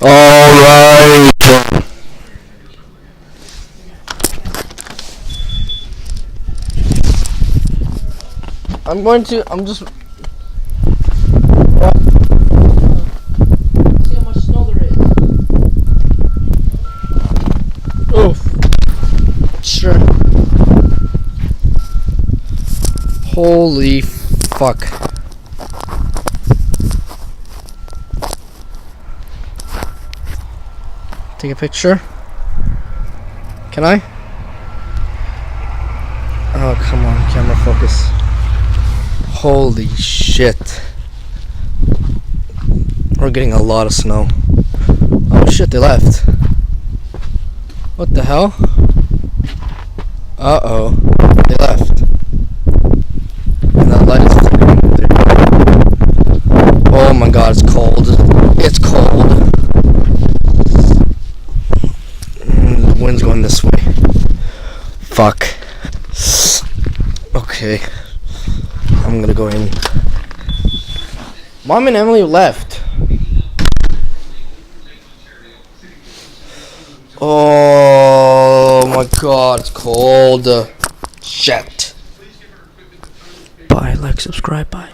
Alright. I'm just. See how much snow there is. Oh. Sure. Holy fuck. Take a picture. Can I? Oh, come on, camera focus. Holy shit. We're getting a lot of snow. Oh shit, they left. What the hell? Uh-oh. They left. And that light is flickering there. Oh my god, it's cold. It's cold. The wind's going this way. Fuck. Okay. I'm gonna go in. Mom and Emily left. Oh my god, it's cold. Shit. Bye, like, subscribe, bye.